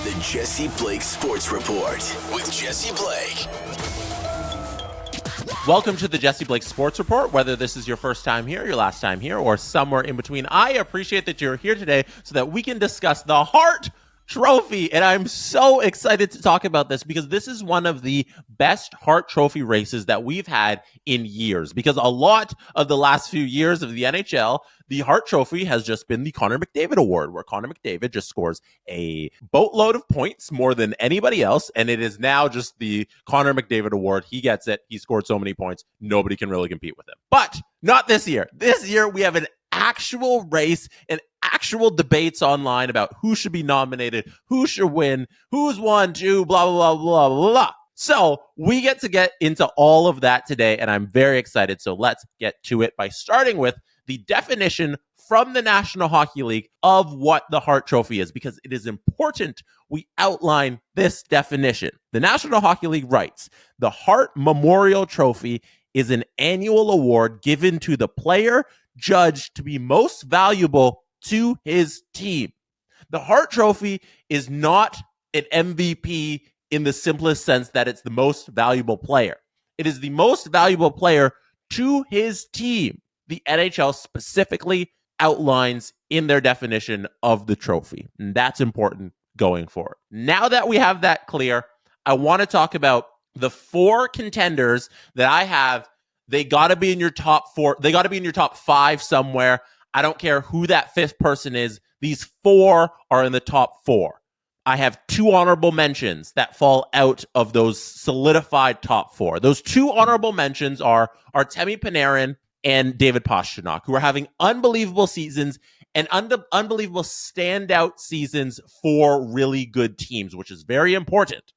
The Jesse Blake Sports Report with Jesse Blake. Welcome to the Jesse Blake Sports Report. Whether this is your first time here, your last time here, or somewhere in between, I appreciate that you're here today so that we can discuss the Hart Trophy. And I'm so excited to talk about this because this is one of the best Hart Trophy races that we've had in years. Because a lot of the last few years of the NHL, the Hart Trophy has just been the Connor McDavid Award, where Connor McDavid just scores a boatload of points more than anybody else. And it is now just the Connor McDavid Award. He gets it. He scored so many points. Nobody can really compete with him. But not this year. This year, we have an actual race and actual debates online about who should be nominated, who should win, who's won, two, blah, blah, blah, blah, blah. So we get into all of that today, and I'm very excited. So let's get to it by starting with the definition from the National Hockey League of what the Hart Trophy is, because it is important we outline this definition. The National Hockey League writes, the Hart Memorial Trophy is an annual award given to the player judged to be most valuable to his team. The Hart Trophy is not an MVP in the simplest sense that it's the most valuable player. It is the most valuable player to his team. The NHL specifically outlines in their definition of the trophy. And that's important going forward. Now that we have that clear, I want to talk about the four contenders that I have. They got to be in your top four. They got to be in your top five somewhere. I don't care who that fifth person is. These four are in the top four. I have two honorable mentions that fall out of those solidified top four. Those two honorable mentions are Artemi Panarin and David Pastrnak, who are having unbelievable seasons and unbelievable standout seasons for really good teams, which is very important.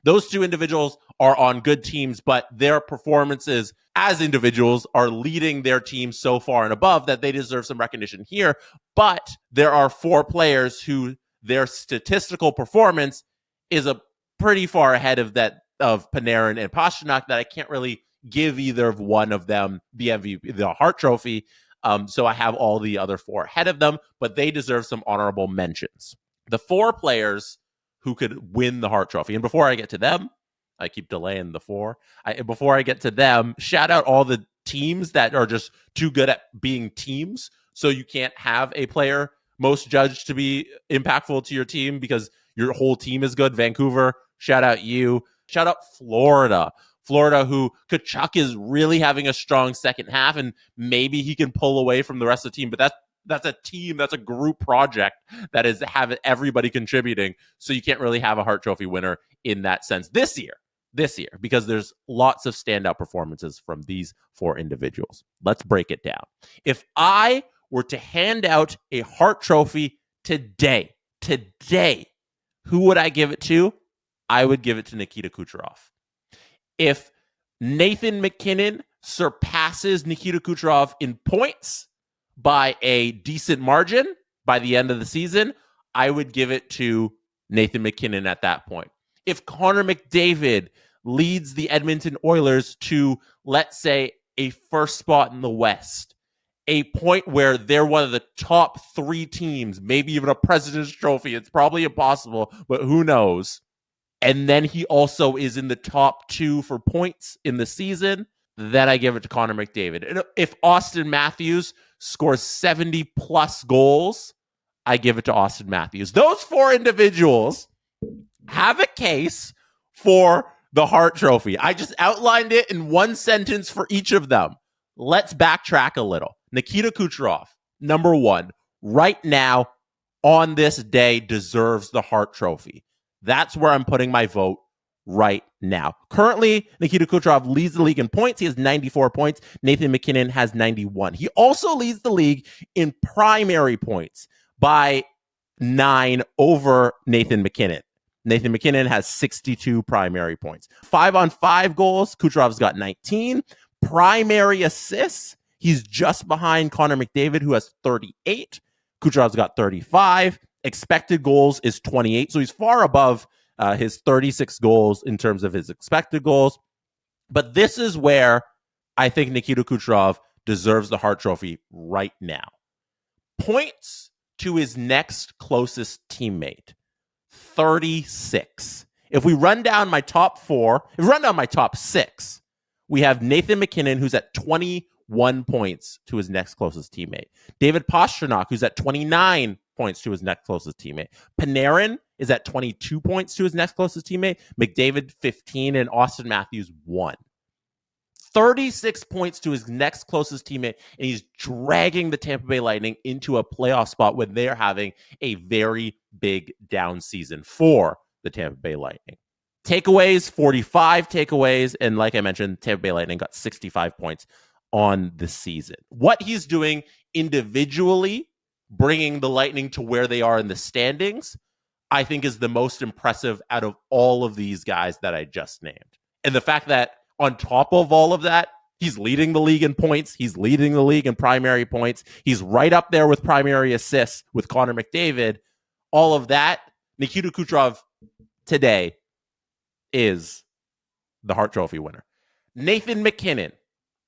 Those two individuals are on good teams, but their performances as individuals are leading their teams so far and above that they deserve some recognition here. But there are four players who their statistical performance is a pretty far ahead of that of Panarin and Pastrnak that I can't really give either of one of them the MVP, the Hart Trophy. So I have all the other four ahead of them, but they deserve some honorable mentions. The four players who could win the Hart Trophy. And before I get to them, I keep delaying the four. Before I get to them, shout out all the teams that are just too good at being teams. So you can't have a player most judged to be impactful to your team because your whole team is good. Vancouver, shout out you. Shout out Florida. Florida, who Kachuk is really having a strong second half, and maybe he can pull away from the rest of the team. But that's a team, that's a group project that is having everybody contributing. So you can't really have a Hart Trophy winner in that sense this year, because there's lots of standout performances from these four individuals. Let's break it down. If I were to hand out a Hart Trophy today, who would I give it to? I would give it to Nikita Kucherov. If Nathan MacKinnon surpasses Nikita Kucherov in points by a decent margin by the end of the season, I would give it to Nathan MacKinnon at that point. If Connor McDavid leads the Edmonton Oilers to, let's say, a first spot in the West, a point where they're one of the top three teams, maybe even a President's Trophy, it's probably impossible, but who knows? And then he also is in the top two for points in the season, then I give it to Connor McDavid. And if Auston Matthews scores 70-plus goals, I give it to Auston Matthews. Those four individuals have a case for the Hart Trophy. I just outlined it in one sentence for each of them. Let's backtrack a little. Nikita Kucherov, number one, right now, on this day, deserves the Hart Trophy. That's where I'm putting my vote right now. Currently, Nikita Kucherov leads the league in points. He has 94 points. Nathan MacKinnon has 91. He also leads the league in primary points by 9 over Nathan MacKinnon. Nathan MacKinnon has 62 primary points. 5-on-5 goals, Kucherov's got 19. Primary assists, he's just behind Connor McDavid, who has 38. Kucherov's got 35. Expected goals is 28, so he's far above his 36 goals in terms of his expected goals. But this is where I think Nikita Kucherov deserves the Hart Trophy right now. Points to his next closest teammate. 36. If we run down my top four, if we run down my top six, we have Nathan MacKinnon, who's at 21 points to his next closest teammate. David Pastrnak, who's at 29 points to his next closest teammate. Panarin is at 22 points to his next closest teammate. McDavid, 15, and Auston Matthews, 1. 36 points to his next closest teammate, and he's dragging the Tampa Bay Lightning into a playoff spot when they're having a very big down season for the Tampa Bay Lightning. Takeaways, 45 takeaways, and like I mentioned, Tampa Bay Lightning got 65 points on the season. What he's doing individually, bringing the Lightning to where they are in the standings, I think is the most impressive out of all of these guys that I just named. And the fact that on top of all of that, he's leading the league in points. He's leading the league in primary points. He's right up there with primary assists with Connor McDavid. All of that, Nikita Kucherov today is the Hart Trophy winner. Nathan MacKinnon,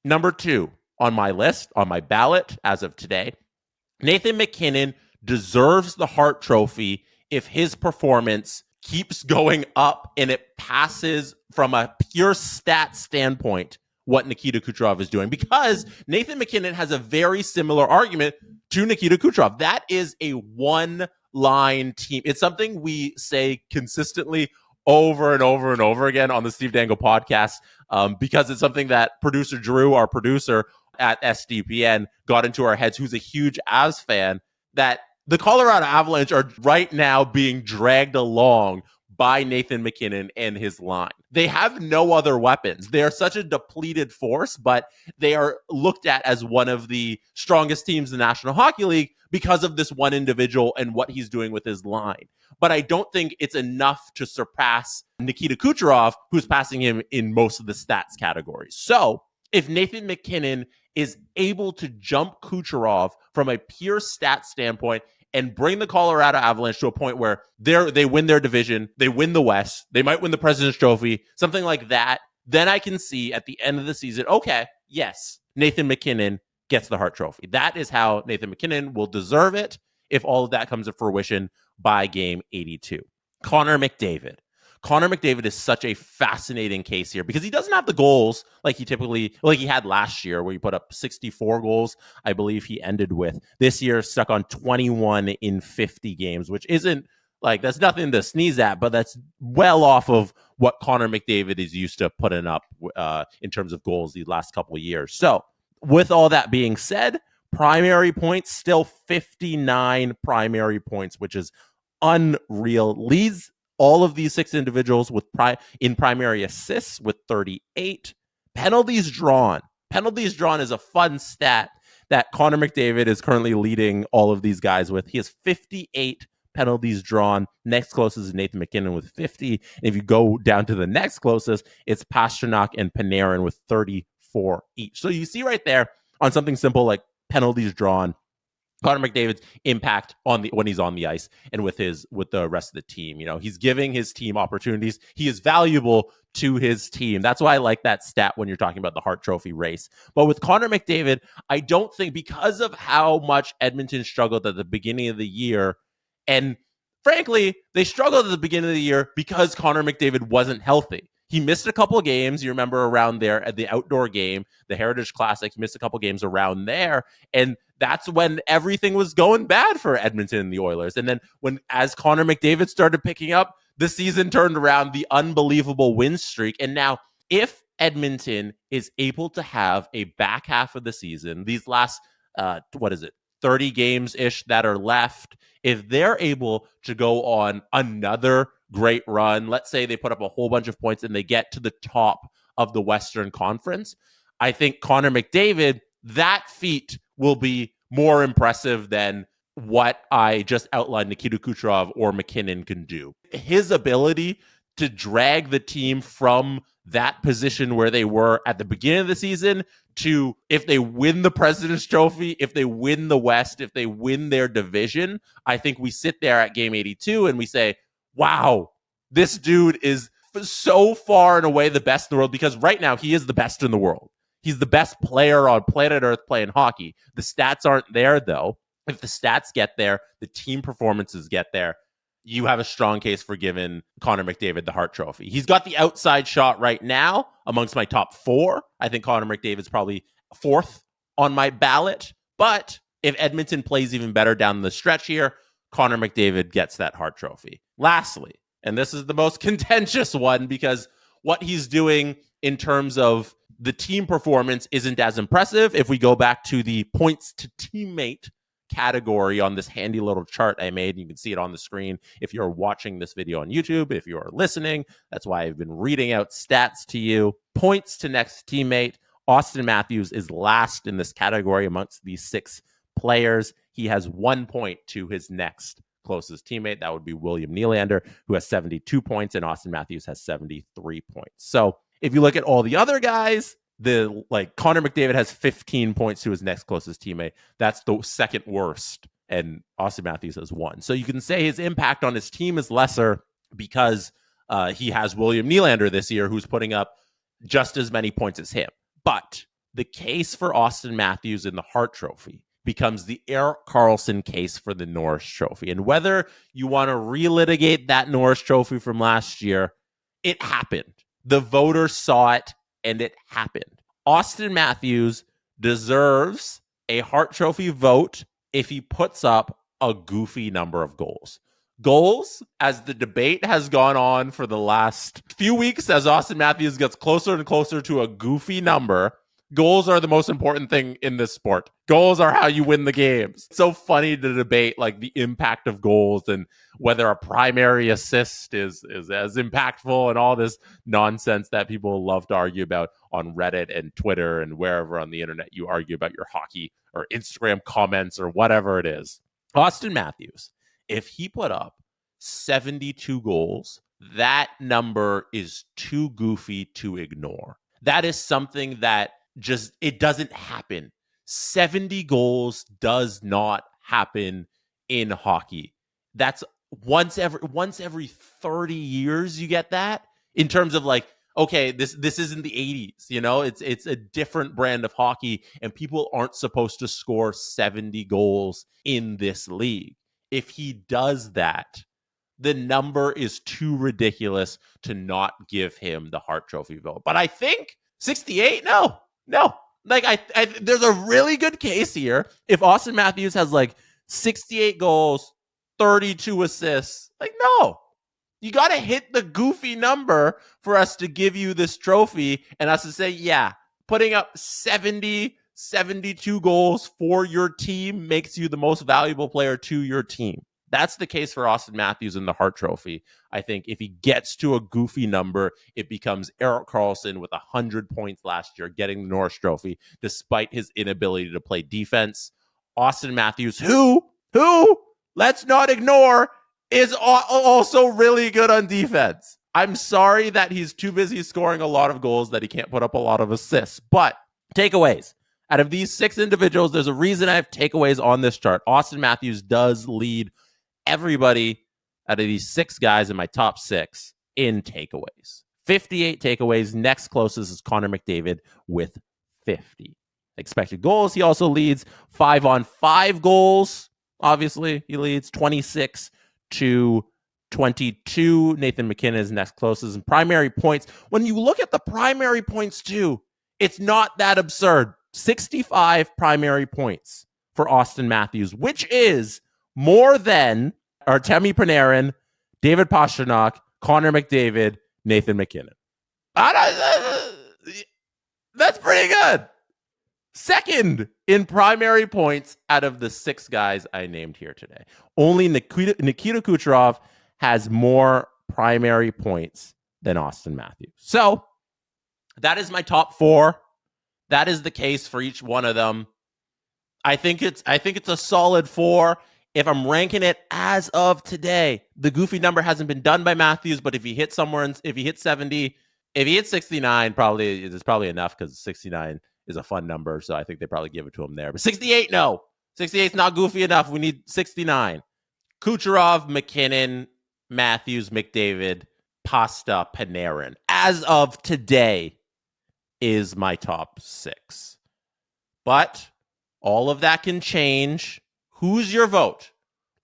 number 2 on my list, on my ballot as of today. Nathan MacKinnon deserves the Hart Trophy if his performance keeps going up and it passes from a pure stat standpoint what Nikita Kucherov is doing, because Nathan MacKinnon has a very similar argument to Nikita Kucherov. That is a one-line team. It's something we say consistently over and over and over again on the Steve Dangle podcast, because it's something that producer Drew, our producer at SDPN, got into our heads, who's a huge Avs fan, that the Colorado Avalanche are right now being dragged along by Nathan MacKinnon and his line. They have no other weapons. They are such a depleted force, but they are looked at as one of the strongest teams in the National Hockey League because of this one individual and what he's doing with his line. But I don't think it's enough to surpass Nikita Kucherov, who's passing him in most of the stats categories. So if Nathan MacKinnon is able to jump Kucherov from a pure stat standpoint and bring the Colorado Avalanche to a point where they win their division, they win the West, they might win the President's Trophy, something like that, then I can see at the end of the season, okay, yes, Nathan MacKinnon gets the Hart Trophy. That is how Nathan MacKinnon will deserve it if all of that comes to fruition by game 82. Connor McDavid. Connor McDavid is such a fascinating case here because he doesn't have the goals like he had last year, where he put up 64 goals, I believe he ended with. This year, stuck on 21 in 50 games, which isn't like, that's nothing to sneeze at, but that's well off of what Connor McDavid is used to putting up in terms of goals these last couple of years. So with all that being said, primary points, still 59 primary points, which is unreal. Leads all of these 6 individuals with in primary assists with 38. Penalties drawn. Penalties drawn is a fun stat that Connor McDavid is currently leading all of these guys with. He has 58 penalties drawn. Next closest is Nathan MacKinnon with 50. And if you go down to the next closest, it's Pastrnak and Panarin with 34 each. So you see right there on something simple like penalties drawn, Connor McDavid's impact when he's on the ice and with the rest of the team. You know, he's giving his team opportunities. He is valuable to his team. That's why I like that stat when you're talking about the Hart Trophy race. But with Connor McDavid, I don't think, because of how much Edmonton struggled at the beginning of the year, and frankly, they struggled at the beginning of the year because Connor McDavid wasn't healthy. He missed a couple of games. You remember around there at the outdoor game, the Heritage Classic, he missed a couple of games around there. And that's when everything was going bad for Edmonton and the Oilers. And then as Connor McDavid started picking up, the season turned around, the unbelievable win streak. And now if Edmonton is able to have a back half of the season, these last, 30 games-ish that are left, if they're able to go on another great run, let's say they put up a whole bunch of points and they get to the top of the Western Conference, I think Connor McDavid, that feat will be more impressive than what I just outlined Nikita Kucherov or MacKinnon can do. His ability to drag the team from that position where they were at the beginning of the season to, if they win the President's Trophy, if they win the West, if they win their division, I think we sit there at game 82 and we say, wow, this dude is so far and away the best in the world, because right now he is the best in the world. He's the best player on planet Earth playing hockey. The stats aren't there, though. If the stats get there, the team performances get there. you have a strong case for giving Connor McDavid the Hart Trophy. He's got the outside shot right now amongst my top 4. I think Connor McDavid's probably 4th on my ballot. But if Edmonton plays even better down the stretch here, Connor McDavid gets that Hart Trophy. Lastly, and this is the most contentious one because what he's doing in terms of the team performance isn't as impressive. If we go back to the points to teammate category on this handy little chart I made, you can see it on the screen if you're watching this video on YouTube. If you're listening, that's why I've been reading out stats to you. Points to next teammate, Auston Matthews is last in this category amongst these 6 players. He has 1 point to his next closest teammate. That would be William Nylander, who has 72 points, and Auston Matthews has 73 points. So if you look at all the other guys, Connor McDavid has 15 points to his next closest teammate. That's the second worst, and Auston Matthews has 1. So you can say his impact on his team is lesser because he has William Nylander this year, who's putting up just as many points as him. But the case for Auston Matthews in the Hart Trophy becomes the Erik Karlsson case for the Norris Trophy. And whether you want to relitigate that Norris Trophy from last year, it happened. The voters saw it, and it happened. Auston Matthews deserves a Hart Trophy vote if he puts up a goofy number of goals. Goals, as the debate has gone on for the last few weeks, as Auston Matthews gets closer and closer to a goofy number, goals are the most important thing in this sport. Goals are how you win the games. It's so funny to debate like the impact of goals and whether a primary assist is as impactful and all this nonsense that people love to argue about on Reddit and Twitter and wherever on the internet you argue about your hockey or Instagram comments or whatever it is. Auston Matthews, if he put up 72 goals, that number is too goofy to ignore. That is something that it doesn't happen. 70 goals does not happen in hockey. That's once every 30 years you get that, in terms of like, okay, this isn't the 80s, you know? It's a different brand of hockey, and people aren't supposed to score 70 goals in this league. If he does that, the number is too ridiculous to not give him the Hart Trophy vote. But I think 68, no. Like, I there's a really good case here. If Auston Matthews has like 68 goals, 32 assists, like, no. You got to hit the goofy number for us to give you this trophy and us to say, yeah, putting up 70, 72 goals for your team makes you the most valuable player to your team. That's the case for Auston Matthews in the Hart Trophy. I think if he gets to a goofy number, it becomes Erik Karlsson with 100 points last year, getting the Norris Trophy, despite his inability to play defense. Auston Matthews, who, let's not ignore, is also really good on defense. I'm sorry that he's too busy scoring a lot of goals that he can't put up a lot of assists. But takeaways. Out of these 6 individuals, there's a reason I have takeaways on this chart. Auston Matthews does lead everybody out of these 6 guys in my top 6 in takeaways. 58 takeaways. Next closest is Connor McDavid with 50. Expected goals, he also leads 5-on-5 goals. Obviously, he leads 26 to 22. Nathan MacKinnon is next closest in primary points. When you look at the primary points too, it's not that absurd. 65 primary points for Auston Matthews, which is more than Artemi Panarin, David Pastrnak, Connor McDavid, Nathan MacKinnon. That's pretty good. Second in primary points out of the 6 guys I named here today. Only Nikita Kucherov has more primary points than Auston Matthews. So that is my top 4. That is the case for each one of them. I think it's a solid 4. If I'm ranking it as of today, the goofy number hasn't been done by Matthews, but if he hits 70, if he hits 69, it's probably enough because 69 is a fun number, so I think they probably give it to him there. But 68, no. 68 is not goofy enough. We need 69. Kucherov, McKinnon, Matthews, McDavid, Pasta, Panarin. As of today is my top 6. But all of that can change. Who's your vote?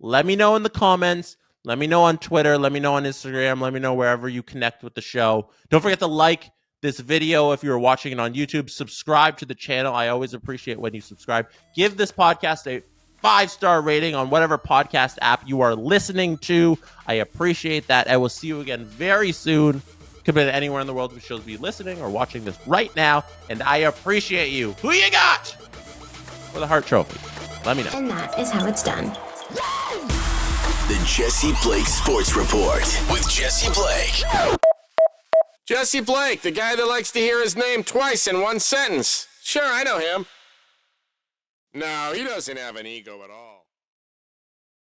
Let me know in the comments. Let me know on Twitter. Let me know on Instagram. Let me know wherever you connect with the show. Don't forget to like this video if you're watching it on YouTube. Subscribe to the channel. I always appreciate when you subscribe. Give this podcast a 5-star rating on whatever podcast app you are listening to. I appreciate that. I will see you again very soon. Could be anywhere in the world you should be listening or watching this right now. And I appreciate you. Who you got for the Hart Trophy? Let me know. And that is how it's done. The Jesse Blake Sports Report with Jesse Blake. Jesse Blake, the guy that likes to hear his name twice in one sentence. Sure, I know him. No, he doesn't have an ego at all.